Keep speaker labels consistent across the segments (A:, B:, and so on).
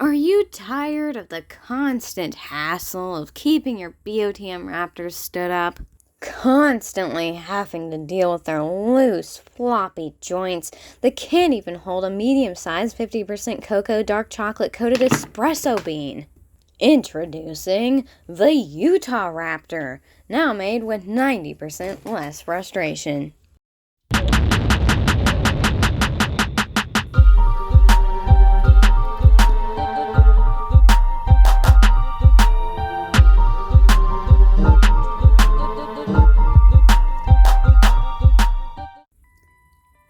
A: Are you tired of the constant hassle of keeping your BOTM raptors stood up? Constantly having to deal with their loose, floppy joints that can't even hold a medium-sized 50% cocoa dark chocolate coated espresso bean. Introducing the Utahraptor, now made with 90% less frustration.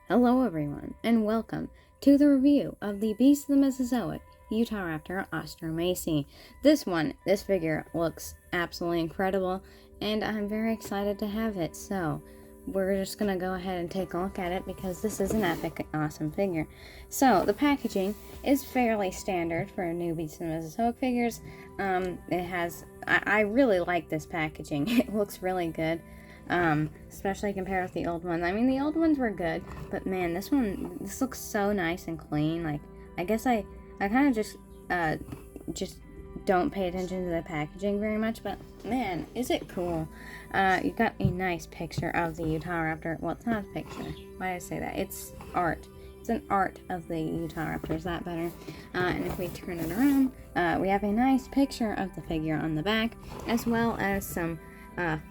A: Hello everyone, and welcome to the review of the Beast of the Mesozoic Utahraptor ostrommaysi. This figure looks absolutely incredible, and I'm very excited to have it. So we're just gonna go ahead and take a look at it because this is an epic, awesome figure. So the packaging is fairly standard for new Beast of the Mesozoic figures. I really like this packaging. It looks really good. Especially compared with the old ones. I mean, the old ones were good, but man, this looks so nice and clean. Like, I guess I kind of just don't pay attention to the packaging very much, but man, is it cool. You got a nice picture of the Utahraptor. Well, it's not a picture. Why did I say that? It's art. It's an art of the Utahraptor. Is that better? And if we turn it around, we have a nice picture of the figure on the back, as well as some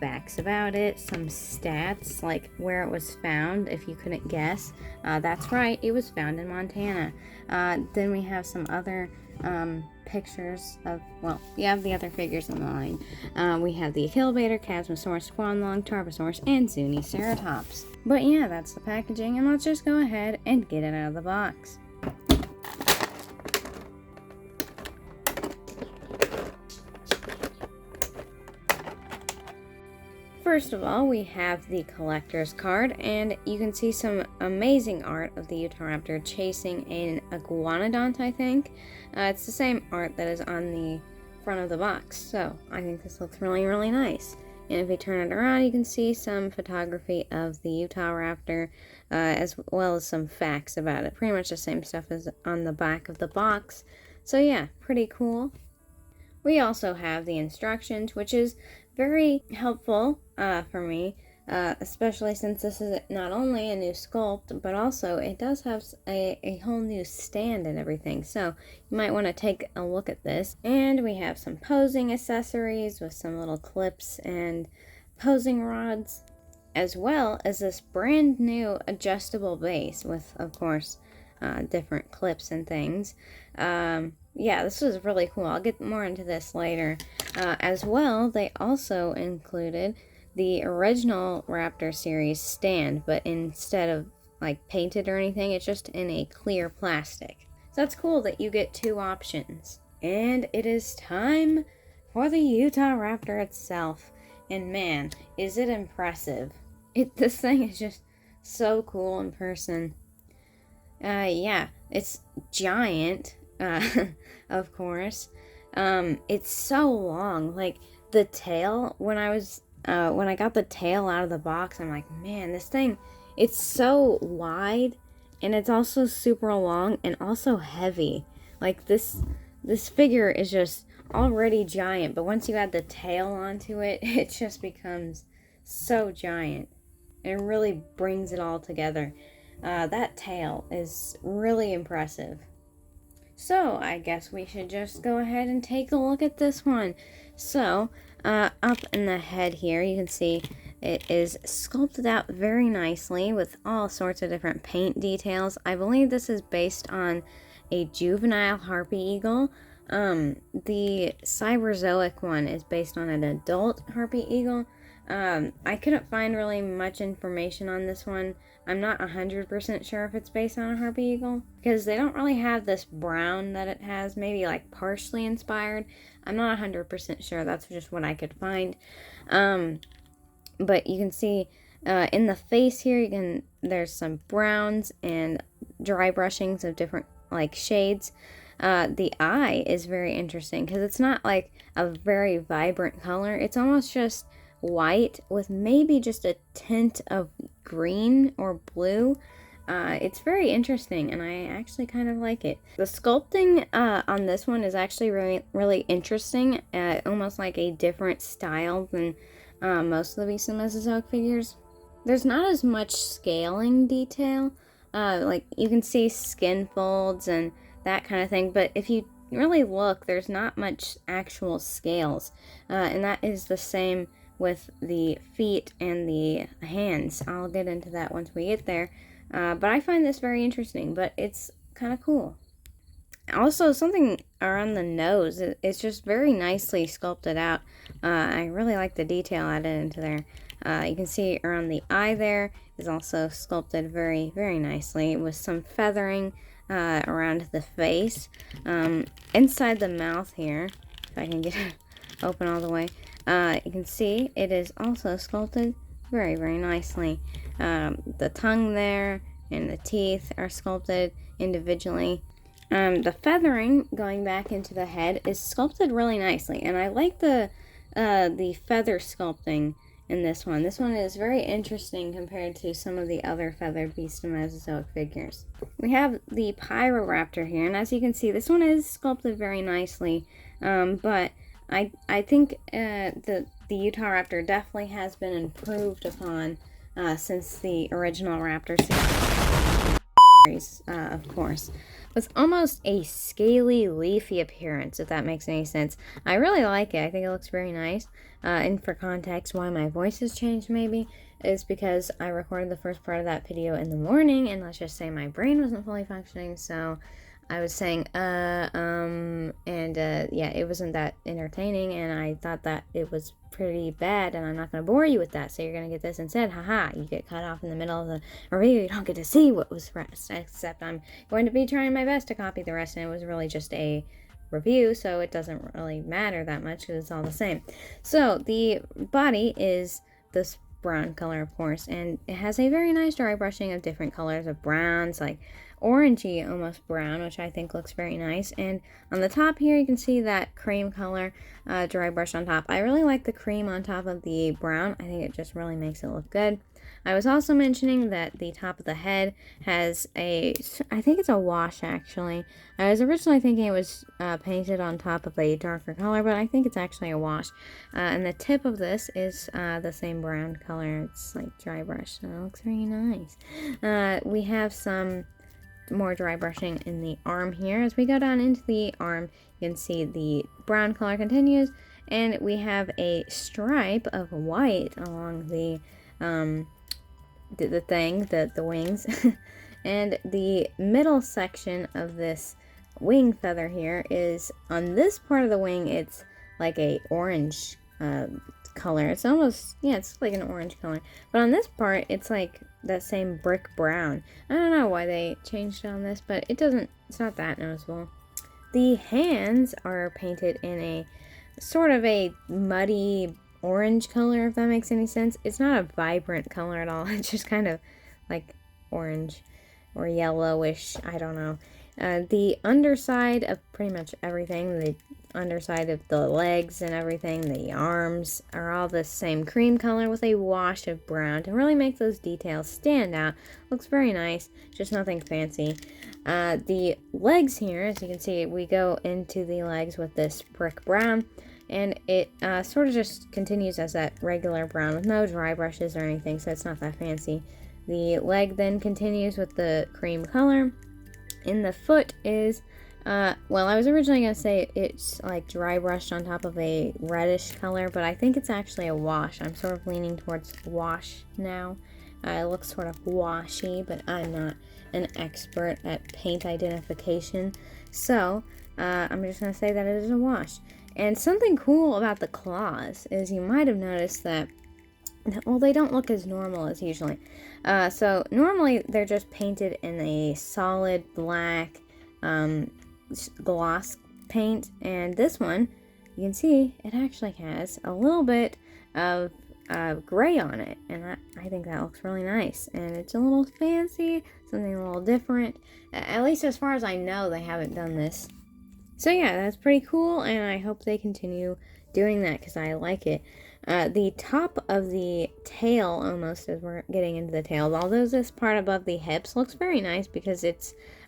A: facts about it, some stats, like where it was found, if you couldn't guess. That's right, it was found in Montana. Then we have some other pictures of, well, you have the other figures in the line. We have the Achillobator, Chasmosaurus, Squanlong, Tarbosaurus, and Zuniceratops. But yeah, that's the packaging, and let's just go ahead and get it out of the box. First of all, we have the collector's card, and you can see some amazing art of the Utahraptor chasing an iguanodont, I think. It's the same art that is on the front of the box, so I think this looks really, really nice. And if we turn it around, you can see some photography of the Utahraptor, as well as some facts about it. Pretty much the same stuff as on the back of the box. So yeah, pretty cool. We also have the instructions, which is very helpful for me, especially since this is not only a new sculpt, but also it does have a whole new stand and everything. So you might want to take a look at this. And we have some posing accessories with some little clips and posing rods, as well as this brand new adjustable base with, of course, different clips and things. Yeah, this was really cool. I'll get more into this later. As well, they also included the original Raptor series stand, but instead of like painted or anything, it's just in a clear plastic. So that's cool that you get two options. And it is time for the Utahraptor itself. And man, is it impressive. This thing is just so cool in person. Yeah, it's giant. Of course. It's so long. Like the tail, when I got the tail out of the box, I'm like, man, this thing, it's so wide, and it's also super long and also heavy. Like this figure is just already giant, but once you add the tail onto it, it just becomes so giant. It really brings it all together. That tail is really impressive. So, I guess we should just go ahead and take a look at this one. So, up in the head here, you can see it is sculpted out very nicely with all sorts of different paint details. I believe this is based on a juvenile harpy eagle. The Cyberzoic one is based on an adult harpy eagle. I couldn't find really much information on this one. I'm not 100% sure if it's based on a harpy eagle, because they don't really have this brown that it has, maybe like partially inspired. I'm not 100% sure. That's just what I could find. But you can see in the face here, there's some browns and dry brushings of different like shades. The eye is very interesting because it's not like a very vibrant color. It's almost just white with maybe just a tint of green or blue. it's very interesting, and I actually kind of like it. The sculpting on this one is actually really, really interesting, almost like a different style than most of the recent Mesozoic figures. There's not as much scaling detail, like you can see skin folds and that kind of thing, but if you really look, there's not much actual scales, and that is the same with the feet and the hands. I'll get into that once we get there, but I find this very interesting, but it's kind of cool. Also, something around the nose, it's just very nicely sculpted out. I really like the detail added into there. You can see around the eye there is also sculpted very, very nicely with some feathering around the face. Inside the mouth here, if I can get it open all the way, you can see it is also sculpted very, very nicely. The tongue there and the teeth are sculpted individually. The feathering going back into the head is sculpted really nicely, and I like the feather sculpting in this one. This one is very interesting compared to some of the other feathered beast and Mesozoic figures. We have the Raptor here, and as you can see, this one is sculpted very nicely, but I think the Utahraptor definitely has been improved upon since the original Raptor series, of course. With almost a scaly, leafy appearance, if that makes any sense. I really like it. I think it looks very nice. And for context, why my voice has changed maybe is because I recorded the first part of that video in the morning, and let's just say my brain wasn't fully functioning, so I was saying, yeah, it wasn't that entertaining, and I thought that it was pretty bad, and I'm not going to bore you with that, so you're going to get this instead. Haha, you get cut off in the middle of the review, you don't get to see what was rest, except I'm going to be trying my best to copy the rest, and it was really just a review, so it doesn't really matter that much, because it's all the same. So, the body is this brown color, of course, and it has a very nice dry brushing of different colors of browns, like orangey almost brown, which I think looks very nice. And on the top here you can see that cream color dry brush on top. I really like the cream on top of the brown. I think it just really makes it look good. I was also mentioning that the top of the head has I think it's a wash actually. I was originally thinking it was painted on top of a darker color, but I think it's actually a wash. And the tip of this is the same brown color. It's like dry brush, so it looks very nice. We have some more dry brushing in the arm here. As we go down into the arm, you can see the brown color continues, and we have a stripe of white along the wings. And the middle section of this wing feather here is, on this part of the wing, it's like a orange color. It's almost, yeah, it's like an orange color. But on this part, it's like that same brick brown. I don't know why they changed it on this, but it's not that noticeable. The hands are painted in a sort of a muddy orange color, if that makes any sense. It's not a vibrant color at all. It's just kind of like orange or yellowish. I don't know. The underside of pretty much everything, the underside of the legs and everything, the arms, are all the same cream color with a wash of brown to really make those details stand out. Looks very nice, just nothing fancy. The legs here, as you can see, we go into the legs with this brick brown, and it sort of just continues as that regular brown with no dry brushes or anything, so it's not that fancy. The leg then continues with the cream color. In the foot is, well, I was originally going to say it's like dry brushed on top of a reddish color, but I think it's actually a wash. I'm sort of leaning towards wash now. It looks sort of washy, but I'm not an expert at paint identification, so I'm just going to say that it is a wash. And something cool about the claws is you might have noticed that, well, they don't look as normal as usually. So normally they're just painted in a solid black gloss paint, and this one, you can see it actually has a little bit of gray on it, and I think that looks really nice, and it's a little fancy, something a little different. At least as far as I know, they haven't done this. So yeah, that's pretty cool, and I hope they continue doing that because I like it. The top of the tail, almost as we're getting into the tail, although this part above the hips looks very nice because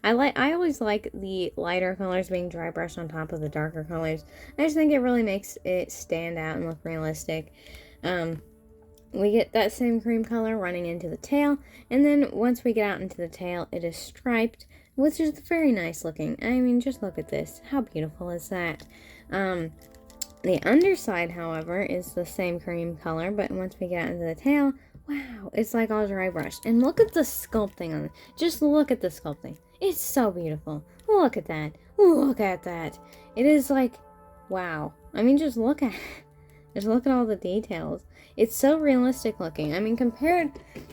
A: I always like the lighter colors being dry brushed on top of the darker colors. I just think it really makes it stand out and look realistic. We get that same cream color running into the tail, and then once we get out into the tail, it is striped, which is very nice looking. I mean, just look at this. How beautiful is that? The underside, however, is the same cream color, but once we get out into the tail, wow, it's like all dry brushed. And look at the sculpting on it. Just look at the sculpting. It's so beautiful. Look at that. Look at that. It is like, wow. I mean, just look at it. Just look at all the details. It's so realistic looking. I mean, compared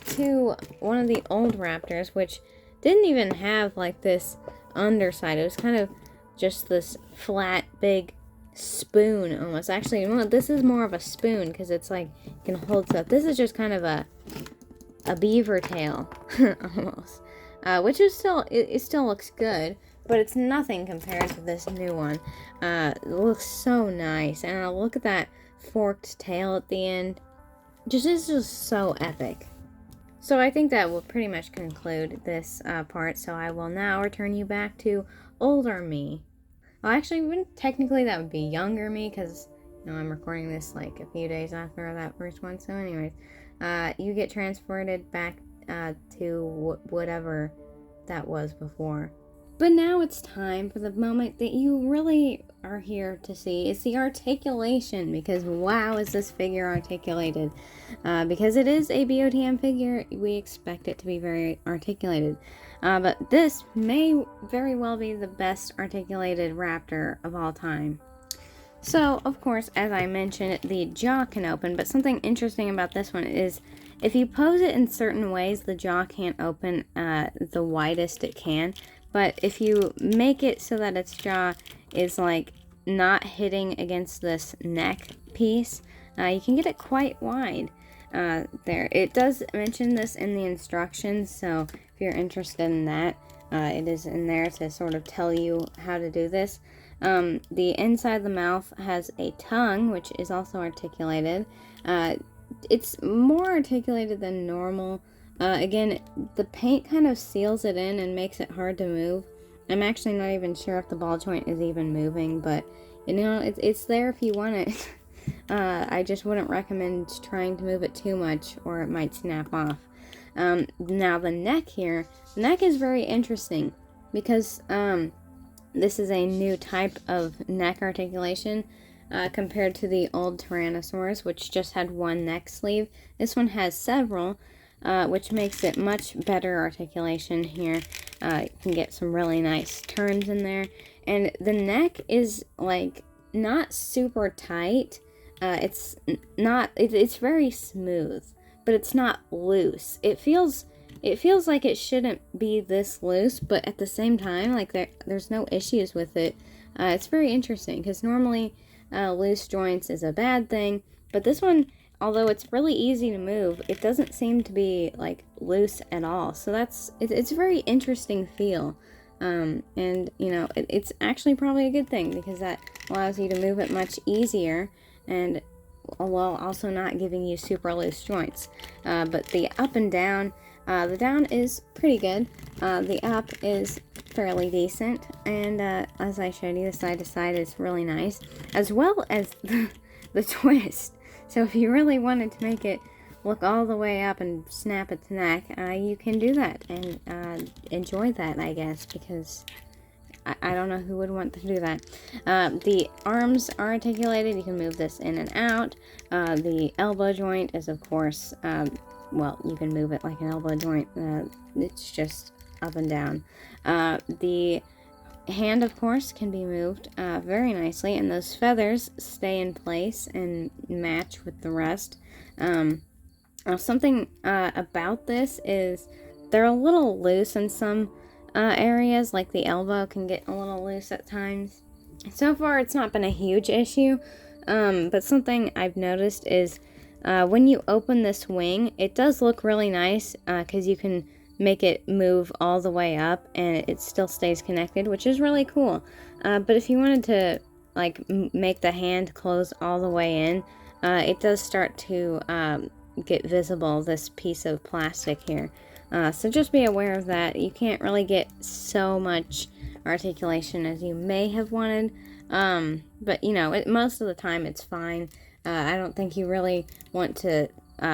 A: to one of the old Raptors, which didn't even have like this underside. It was kind of just this flat, big spoon almost. Actually, well, this is more of a spoon because it's like you can hold stuff. This is just kind of a beaver tail almost, which is still it still looks good, but it's nothing compared to this new one. It looks so nice, and look at that forked tail at the end. It's just so epic. So I think that will pretty much conclude this part. So I will now return you back to older me. Well, actually, technically that would be younger me because I'm recording this like a few days after that first one. So anyways, you get transported back to whatever that was before. But now it's time for the moment that you really are here to see. It's the articulation, because wow, is this figure articulated. Because it is a BOTM figure, we expect it to be very articulated. But this may very well be the best articulated raptor of all time. So, of course, as I mentioned, the jaw can open, but something interesting about this one is if you pose it in certain ways, the jaw can't open the widest it can. But if you make it so that its jaw is like not hitting against this neck piece, you can get it quite wide there. It does mention this in the instructions, so if you're interested in that, it is in there to sort of tell you how to do this. The inside of the mouth has a tongue, which is also articulated. It's more articulated than normal. Again, the paint kind of seals it in and makes it hard to move. I'm actually not even sure if the ball joint is even moving, but it's there if you want it. I just wouldn't recommend trying to move it too much or it might snap off. Now the neck here, the neck is very interesting because this is a new type of neck articulation compared to the old Tyrannosaurs, which just had one neck sleeve. This one has several. Which makes it much better articulation here. You can get some really nice turns in there. And the neck is like not super tight. It's very smooth, but it's not loose. It feels like it shouldn't be this loose, but at the same time, like there's no issues with it. It's very interesting because normally loose joints is a bad thing, but this one, although it's really easy to move, it doesn't seem to be like loose at all. So it's a very interesting feel. And it's actually probably a good thing because that allows you to move it much easier and while also not giving you super loose joints. But the up and down, the down is pretty good. The up is fairly decent. And as I showed you, the side to side is really nice, as well as the twist. So if you really wanted to make it look all the way up and snap its neck, you can do that and enjoy that, I guess, because I don't know who would want to do that. The arms are articulated. You can move this in and out. The elbow joint is, of course, you can move it like an elbow joint. It's just up and down. The hand, of course, can be moved very nicely, and those feathers stay in place and match with the rest. Something about this is they're a little loose in some areas, like the elbow can get a little loose at times. So far, it's not been a huge issue, but something I've noticed is when you open this wing, it does look really nice because you can make it move all the way up and it still stays connected, which is really cool. But if you wanted to like make the hand close all the way in, it does start to get visible, this piece of plastic here. So just be aware of that. You can't really get so much articulation as you may have wanted, but you know, most of the time it's fine. I don't think you really want to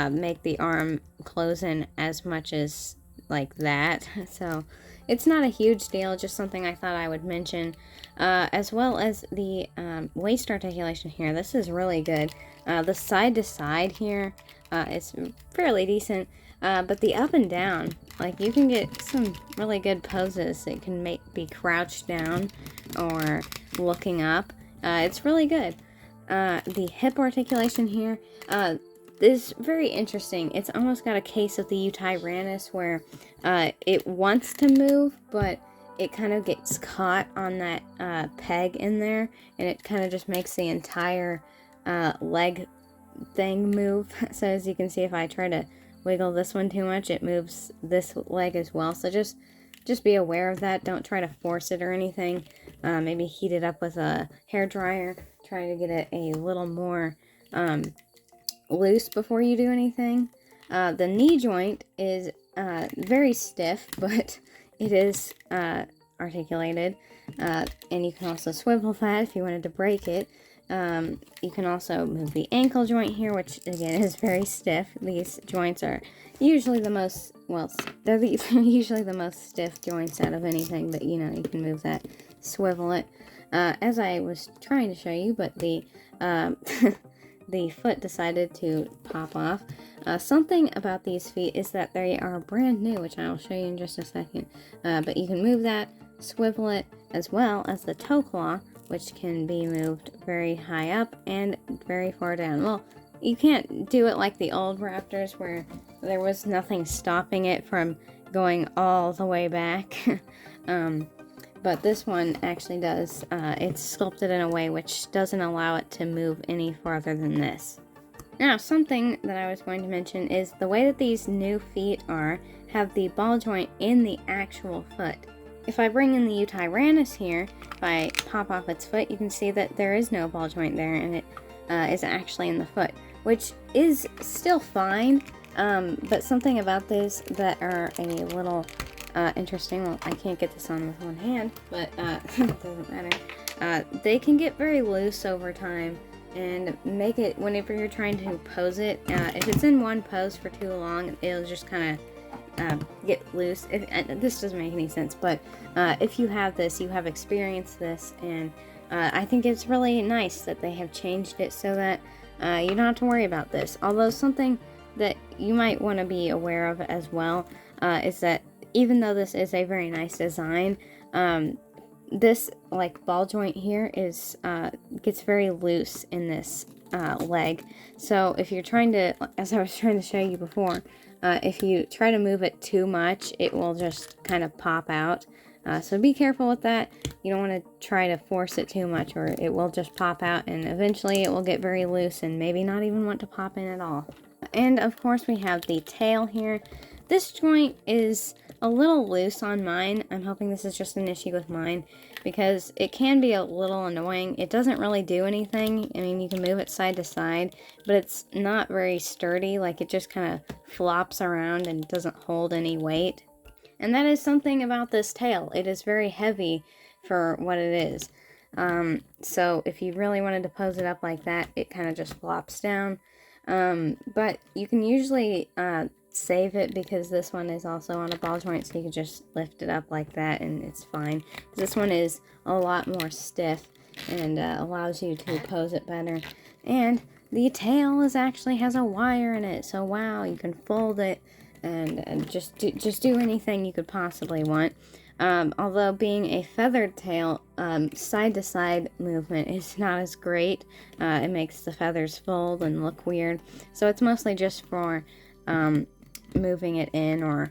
A: make the arm close in as much as like that. So it's not a huge deal, just something I thought I would mention. As well as the waist articulation here. This is really good. The side to side here is fairly decent, but the up and down, like you can get some really good poses. It can be crouched down or looking up. It's really good. The hip articulation here is very interesting. It's almost got a case of the Utahraptor where it wants to move, but it kind of gets caught on that peg in there, and it kind of just makes the entire leg thing move. So as you can see, if I try to wiggle this one too much, it moves this leg as well. So just be aware of that. Don't try to force it or anything. Maybe heat it up with a hair dryer. Try to get it a little more loose before you do anything. The knee joint is very stiff, but it is articulated, and you can also swivel that if you wanted to break it. You can also move the ankle joint here, which again is very stiff. These joints are usually the most, well, they're usually the most stiff joints out of anything, but you know, you can move that, swivel it, as I was trying to show you, but the the foot decided to pop off. Something about these feet is that they are brand new, which I will show you in just a second. But you can move that, swivel it, as well as the toe claw, which can be moved very high up and very far down. Well, you can't do it like the old Raptors where there was nothing stopping it from going all the way back. But this one actually does. It's sculpted in a way which doesn't allow it to move any farther than this. Now, something that I was going to mention is the way that these new feet have the ball joint in the actual foot. If I bring in the Utahraptor here, if I pop off its foot, you can see that there is no ball joint there, and it is actually in the foot, which is still fine, but something about this that are a little interesting. Well, I can't get this on with one hand, but it doesn't matter. They can get very loose over time and make it, whenever you're trying to pose it, if it's in one pose for too long, it'll just kind of get loose. This doesn't make any sense, but if you have this, you have experienced this, and I think it's really nice that they have changed it so that you don't have to worry about this. Although something that you might want to be aware of as well is that even though this is a very nice design, this like ball joint here is gets very loose in this leg. So if you're trying to, as I was trying to show you before, if you try to move it too much, it will just kind of pop out. So be careful with that. You don't want to try to force it too much, or it will just pop out, and eventually it will get very loose and maybe not even want to pop in at all. And of course we have the tail here. This joint is a little loose on mine. I'm hoping this is just an issue with mine, because it can be a little annoying. It doesn't really do anything. I mean, you can move it side to side, but it's not very sturdy. Like, it just kind of flops around and doesn't hold any weight. And that is something about this tail. It is very heavy for what it is. So if you really wanted to pose it up like that, it kind of just flops down. But you can usually save it, because this one is also on a ball joint, so you can just lift it up like that and it's fine. This one is a lot more stiff and allows you to pose it better. And the tail actually has a wire in it, so wow, you can fold it and just do anything you could possibly want. Although being a feathered tail, side to side movement is not as great. It makes the feathers fold and look weird, so it's mostly just for moving it in or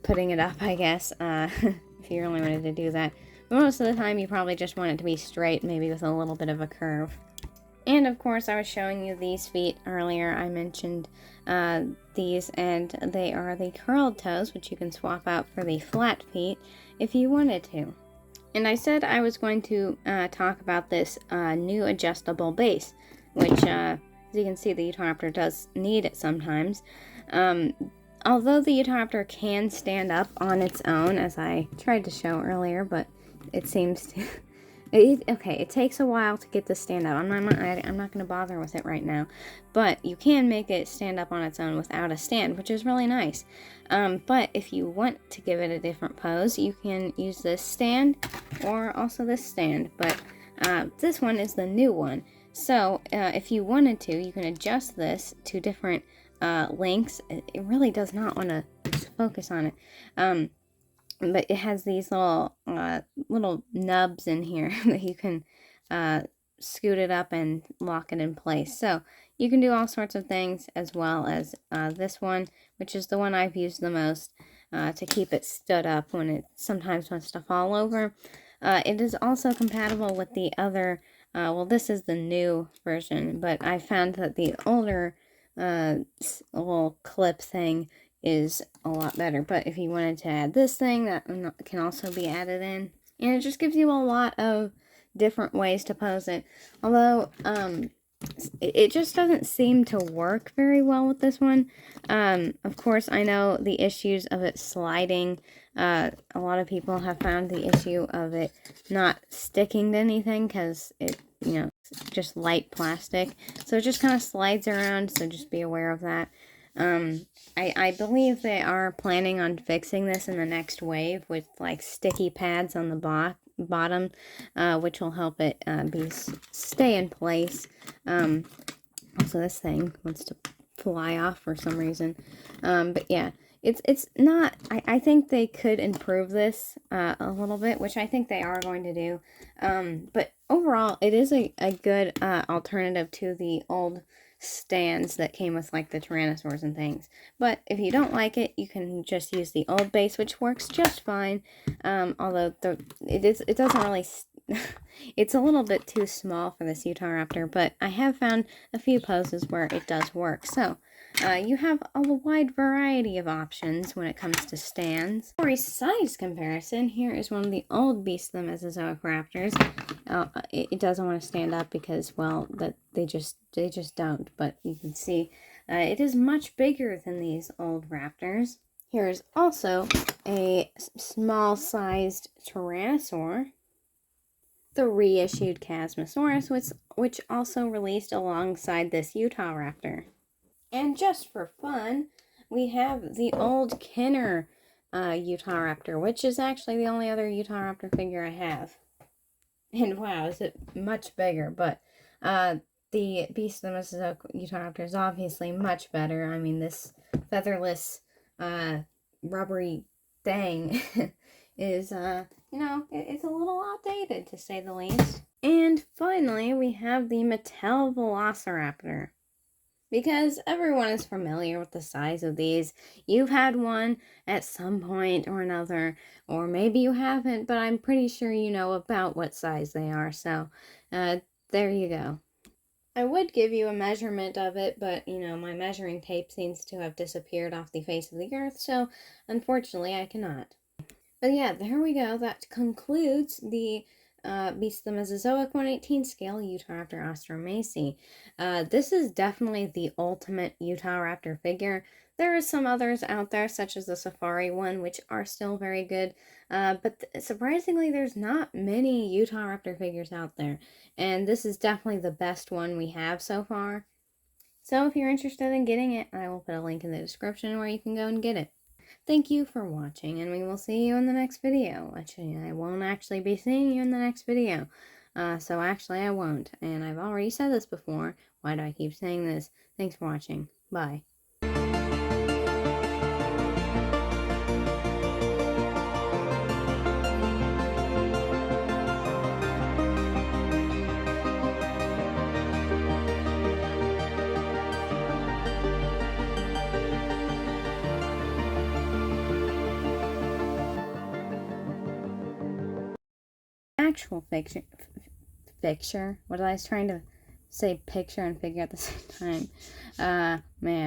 A: putting it up, I guess, if you really wanted to do that. But most of the time you probably just want it to be straight, maybe with a little bit of a curve. And of course, I was showing you these feet earlier. I mentioned these, and they are the curled toes, which you can swap out for the flat feet if you wanted to. And I said I was going to talk about this new adjustable base, which As you can see, the Utahraptor does need it sometimes. Although the Utahraptor can stand up on its own, as I tried to show earlier, but it seems to... okay, it takes a while to get this stand up. I'm not going to bother with it right now. But you can make it stand up on its own without a stand, which is really nice. But if you want to give it a different pose, you can use this stand or also this stand. But this one is the new one. So if you wanted to, you can adjust this to different lengths. It really does not want to focus on it. But it has these little nubs in here that you can scoot it up and lock it in place. So you can do all sorts of things, as well as this one, which is the one I've used the most to keep it stood up when it sometimes wants to fall over. It is also compatible with the other, well, this is the new version, but I found that the older little clip thing is a lot better. But if you wanted to add this thing, that can also be added in, and it just gives you a lot of different ways to pose it. Although it just doesn't seem to work very well with this one. Of course, I know the issues of it sliding. A lot of people have found the issue of it not sticking to anything because it, just light plastic, so it just kind of slides around, so just be aware of that. I believe they are planning on fixing this in the next wave with like sticky pads on the bottom, which will help it stay in place. Also, this thing wants to fly off for some reason. But yeah, it's not, I think they could improve this a little bit, which I think they are going to do. But overall, it is a good alternative to the old stands that came with like the tyrannosaurs and things. But if you don't like it, you can just use the old base, which works just fine. Although it doesn't really it's a little bit too small for this Utahraptor, but I have found a few poses where it does work. So you have a wide variety of options when it comes to stands. For a size comparison, here is one of the old beasts of the Mesozoic raptors. It doesn't want to stand up because, well, that they just don't. But you can see it is much bigger than these old raptors. Here is also a small-sized tyrannosaur, the reissued Chasmosaurus, which also released alongside this Utahraptor. And just for fun, we have the old Kenner Utahraptor, which is actually the only other Utahraptor figure I have. And wow, is it much bigger, but the Beast of the Mesozoic Utahraptor is obviously much better. I mean, this featherless, rubbery thing is, it's a little outdated, to say the least. And finally, we have the Mattel Velociraptor. Because everyone is familiar with the size of these. You've had one at some point or another, or maybe you haven't, but I'm pretty sure you know about what size they are, so there you go. I would give you a measurement of it, but, my measuring tape seems to have disappeared off the face of the earth, so unfortunately I cannot. But yeah, there we go. That concludes the Beast of the Mesozoic 1/18 scale Utahraptor ostrommaysi. This is definitely the ultimate Utahraptor figure. There are some others out there, such as the Safari one, which are still very good. But surprisingly, there's not many Utahraptor figures out there. And this is definitely the best one we have so far. So if you're interested in getting it, I will put a link in the description where you can go and get it. Thank you for watching, and we will see you in the next video. Actually, I won't actually be seeing you in the next video. So actually I won't, and I've already said this before. Why do I keep saying this? Thanks for watching. Bye. Actual picture. What I was trying to say, picture and figure at the same time.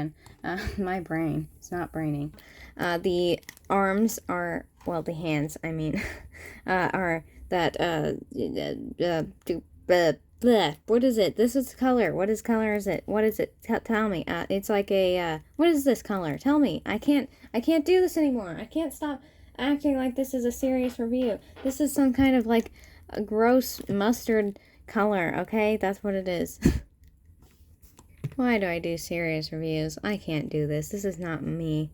A: My brain. It's not braining. The arms are, well, the hands, I mean, are that, bleh. What is it? This is color. What is color is it? What is it? Tell me. It's like a, what is this color? Tell me. I can't do this anymore. I can't stop acting like this is a serious review. This is some kind of like a gross mustard color, okay? That's what it is. Why do I do serious reviews? I can't do this. This is not me.